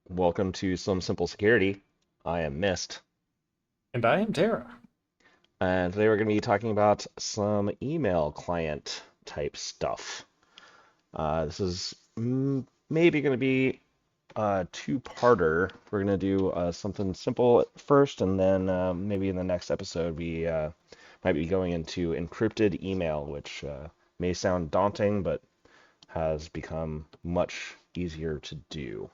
Welcome to Some Simple Security. I am Mist, And I am Tara. and today we're going to be talking about some email client type stuff. This is maybe going to be a two-parter. We're going to do something simple at first, and then maybe in the next episode we might be going into encrypted email, which may sound daunting, but has become much easier to do.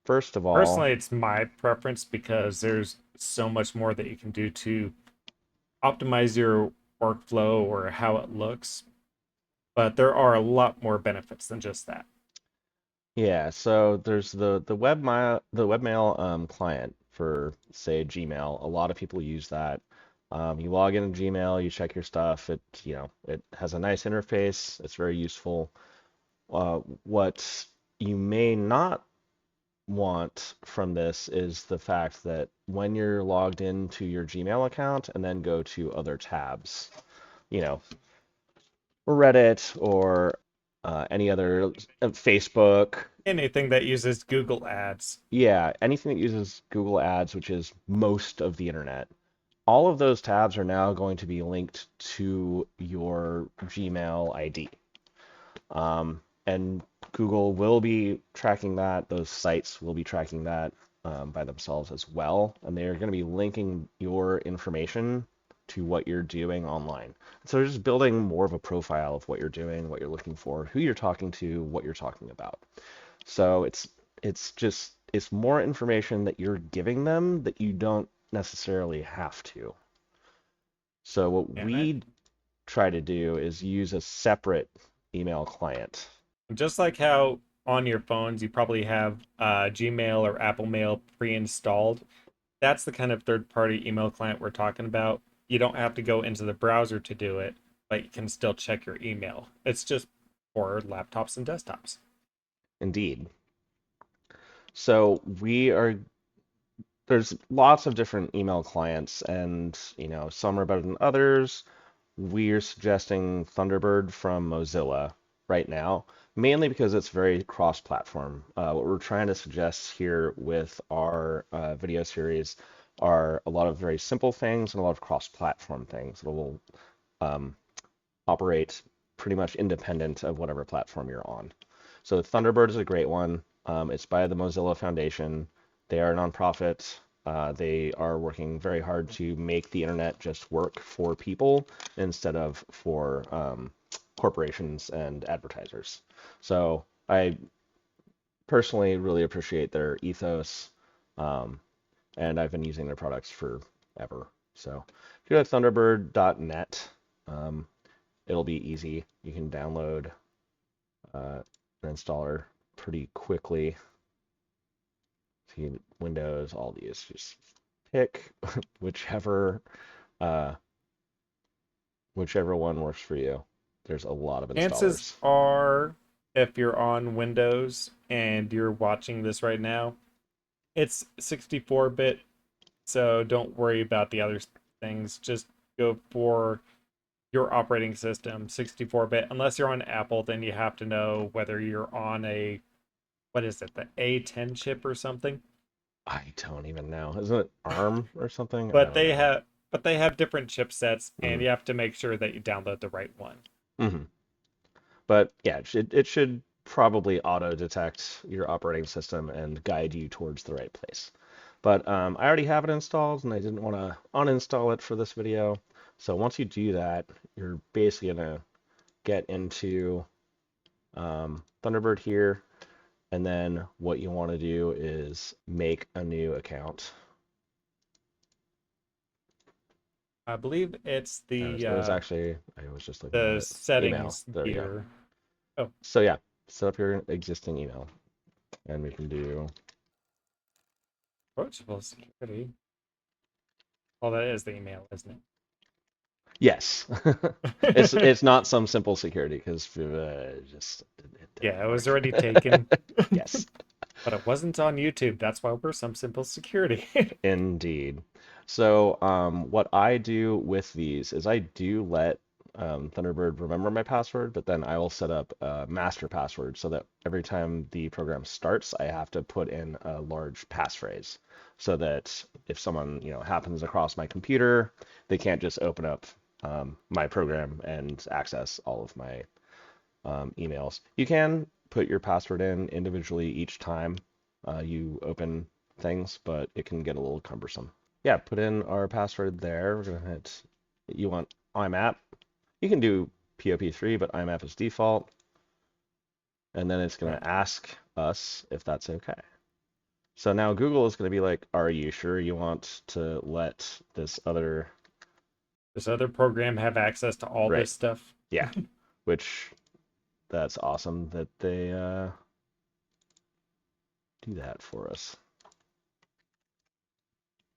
First of all, Personally, it's my preference because there's so much more that you can do to optimize your workflow or how it looks. But there are a lot more benefits than just that. yeah, so there's the webmail client for say Gmail. A lot of people use that. You log into Gmail, you check your stuff. It has a nice interface. It's very useful. What you may not want from this is the fact that when you're logged into your Gmail account and then go to other tabs, you know, Reddit or any other Facebook. Anything that uses Google Ads. Yeah, anything that uses Google Ads, which is most of the internet, all of those tabs are now going to be linked to your Gmail ID. And Google will be tracking that. Those sites will be tracking that by themselves as well. And they're going to be linking your information to what you're doing online. So they're just building more of a profile of what you're doing, what you're looking for, who you're talking to, what you're talking about. So it's more information that you're giving them that you don't necessarily have to. So what And that, we try to do is use a separate email client. just like how on your phones you probably have Gmail or Apple Mail pre-installed, that's the kind of third-party email client we're talking about. You don't have to go into the browser to do it, but you can still check your email. It's just for laptops and desktops. Indeed. So there's lots of different email clients, and some are better than others. We're suggesting Thunderbird from Mozilla right now, mainly because it's very cross-platform. What we're trying to suggest here with our video series are a lot of very simple things and a lot of cross-platform things that will um, operate pretty much independent of whatever platform you're on. So Thunderbird is a great one. It's by the Mozilla Foundation. They are a nonprofit. They are working very hard to make the internet just work for people instead of for corporations and advertisers. So I personally really appreciate their ethos, um, and I've been using their products forever. So if you go to thunderbird.net, um, it'll be easy. You can download an installer pretty quickly. See Windows, all these. Just pick whichever uh, whichever one works for you. There's a lot of Chances installers. are, if you're on Windows and you're watching this right now, it's 64-bit, so don't worry about the other things. Just go for your operating system, 64-bit. Unless you're on Apple, then you have to know whether you're on a, what is it, the A10 chip or something. I don't even know. Isn't it ARM or something? I But don't they know. have but they have different chipsets, and Mm-hmm. you have to make sure that you download the right one. Mm-hmm. But yeah, it should probably auto detect your operating system and guide you towards the right place. But I already have it installed and I didn't want to uninstall it for this video. So once you do that, you're basically gonna get into Thunderbird here, and then what you want to do is make a new account. I believe it's And it was actually, I was just looking at the it. Email. settings There we go. here. Oh, So yeah, set up your existing email, and we can do approachable security. Well, that is the email, isn't yes. It's it? it's not some simple security because just it Yeah, didn't it was work. already taken, Yes, but it wasn't on YouTube. That's why we're some simple security. indeed. So what I do with these is I do let Thunderbird remember my password, but then I will set up a master password so that every time the program starts, I have to put in a large passphrase so that if someone, happens across my computer, they can't just open up my program and access all of my emails. You can put your password in individually each time you open things, but it can get a little cumbersome. Yeah, put in our password there. We're gonna hit, you want IMAP. You can do POP3, but IMAP is default. And then it's gonna Right. ask us if that's okay. So now Google is gonna be like, are you sure you want to let this other, This other program have access to all right? this stuff. Yeah, which that's awesome that they do that for us.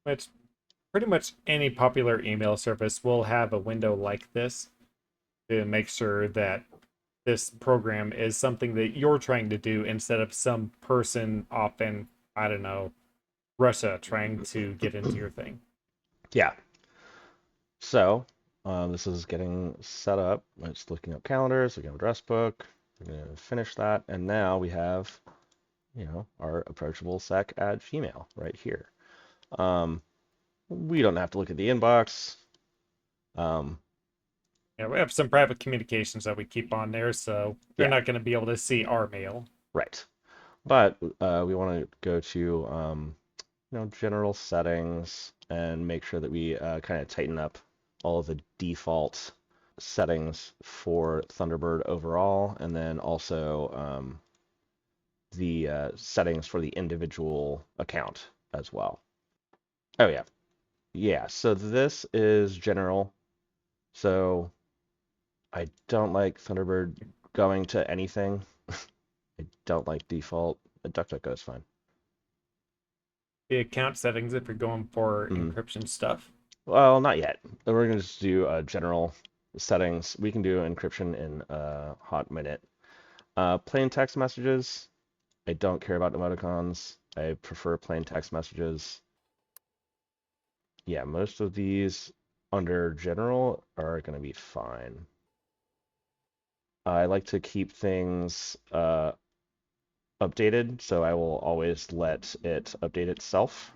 Which pretty much any popular email service will have a window like this to make sure that this program is something that you're trying to do instead of some person off in, I don't know, Russia trying to get into your thing. Yeah. So this is getting set up. It's looking up calendars. We have address book. We're gonna finish that, and now we have, our approachable sec at Gmail right here. Um, we don't have to look at the inbox. Um, Yeah, we have some private communications that we keep on there, so they're yeah, not going to be able to see our mail. right. But we want to go to general settings and make sure that we kind of tighten up all of the default settings for Thunderbird overall, and then also the settings for the individual account as well. Oh yeah, yeah. So this is general. So I don't like Thunderbird going to anything. I don't like default. DuckDuckGo is fine. The account settings, if you're going for Mm. encryption stuff. Well, not yet. We're gonna just do general settings. We can do encryption in a hot minute. Plain text messages. I don't care about emoticons. I prefer plain text messages. Yeah, most of these under general are going to be fine. I like to keep things updated, so I will always let it update itself.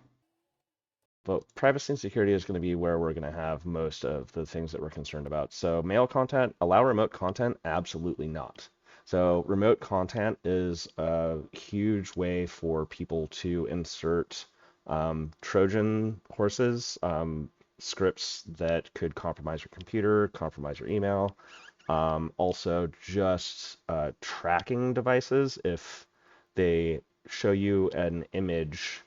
But privacy and security is going to be where we're going to have most of the things that we're concerned about. So mail content, allow remote content? Absolutely not. So remote content is a huge way for people to insert Trojan horses, scripts that could compromise your computer, compromise your email. Also, just tracking devices. If they show you an image,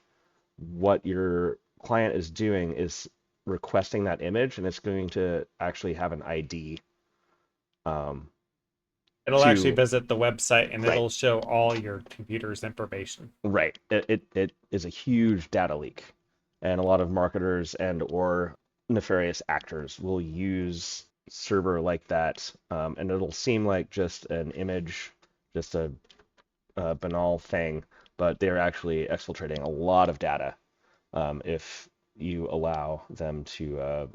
what your client is doing is requesting that image, and it's going to actually have an ID um, It'll actually to visit the website and right, it'll show all your computer's information. right. It is a huge data leak, and a lot of marketers and or nefarious actors will use server like that, and it'll seem like just an image, just a banal thing, but they're actually exfiltrating a lot of data if you allow them to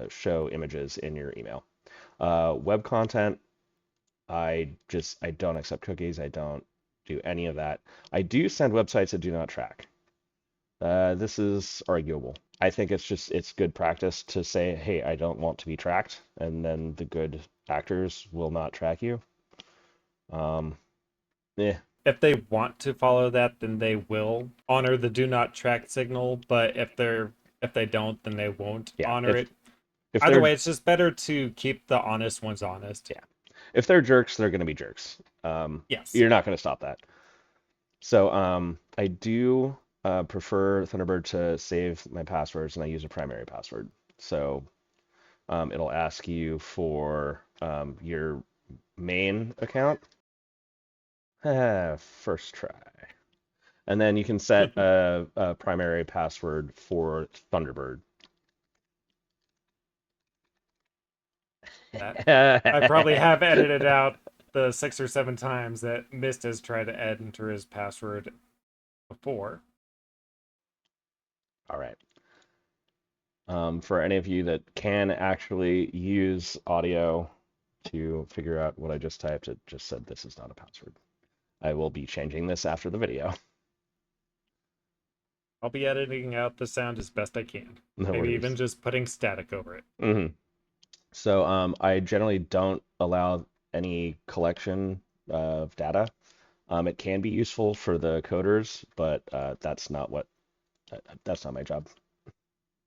show images in your email. Web content, I don't accept cookies. I don't do any of that. I do send websites that do not track. This is arguable. I think it's good practice to say, hey, I don't want to be tracked, and then the good actors will not track you. Um, eh, If they want to follow that, then they will honor the do not track signal, but if they don't, then they won't yeah. honor If it. if Either they're way, it's just better to keep the honest ones honest. yeah, if they're jerks, they're gonna be jerks. Yes. You're not gonna stop that. So I do prefer Thunderbird to save my passwords, and I use a primary password. So it'll ask you for your main account. First try. And then you can set a primary password for Thunderbird. That I probably have edited out the 6 or 7 times that Mist has tried to enter his password before. All right. For any of you that can actually use audio, to figure out what I just typed. It just said this is not a password. I will be changing this after the video. I'll be editing out the sound as best I can. No Maybe even worries. just putting static over it. hmm So I generally don't allow any collection of data. It can be useful for the coders, but that's not my job.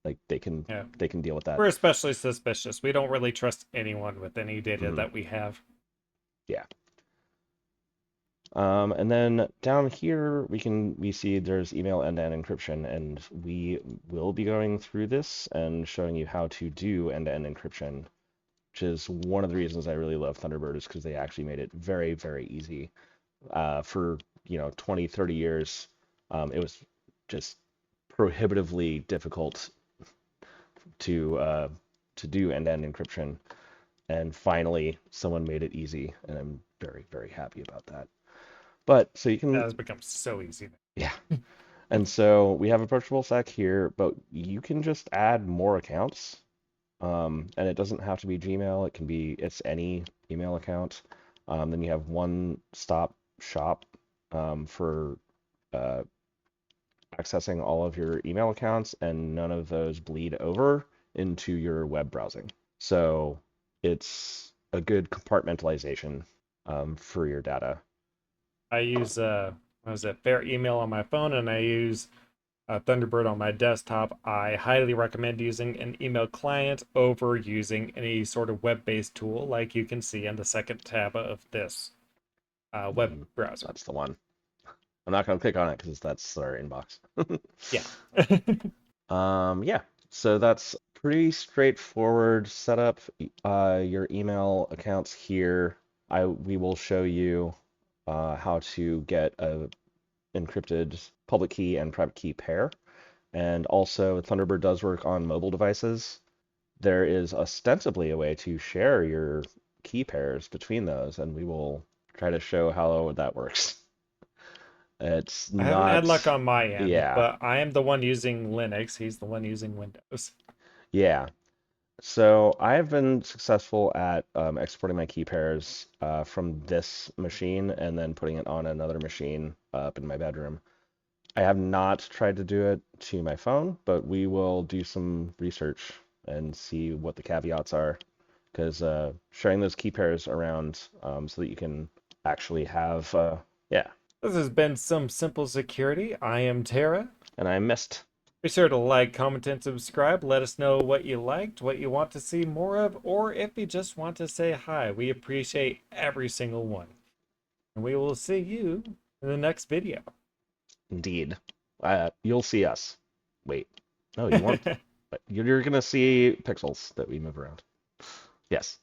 Like Yeah. they can deal with that. We're especially suspicious. We don't really trust anyone with any data hmm that we have. Yeah. And then down here we see there's email end-to-end encryption, and we will be going through this and showing you how to do end-to-end encryption, which is one of the reasons I really love Thunderbird is because they actually made it very, very easy. For 20, 30 years, it was just prohibitively difficult to uh, to do end-to-end encryption, and finally someone made it easy, and I'm very, very happy about that. But so you That can, has become so easy. yeah. And so we have approachable sec here, but you can just add more accounts. And it doesn't have to be Gmail. It's any email account. Then you have one stop shop for uh, accessing all of your email accounts, and none of those bleed over into your web browsing. So it's a good compartmentalization for your data. I use what was it, Fair Email on my phone, and I use Thunderbird on my desktop. I highly recommend using an email client over using any sort of web-based tool, like you can see in the second tab of this web Mhm. browser. That's the one. I'm not going to click on it because that's our inbox. Yeah. Yeah, so that's pretty straightforward setup. Your email accounts here. We will show you how to get a encrypted public key and private key pair. And also, Thunderbird does work on mobile devices. There is ostensibly a way to share your key pairs between those, and we will try to show how that works. It's I haven't had not, luck on my end, yeah, but I am the one using Linux. He's the one using Windows. yeah. So I've been successful at exporting my key pairs from this machine and then putting it on another machine up in my bedroom. I have not tried to do it to my phone, but we will do some research and see what the caveats are. Because sharing those key pairs around so that you can actually have, yeah. This has been some simple security. I am Tara. And I missed. Be sure to like, comment, and subscribe. Let us know what you liked, what you want to see more of, or if you just want to say hi. We appreciate every single one. And we will see you in the next video. Indeed. You'll see us. Wait. No, you won't. But you're gonna see pixels that we move around. Yes.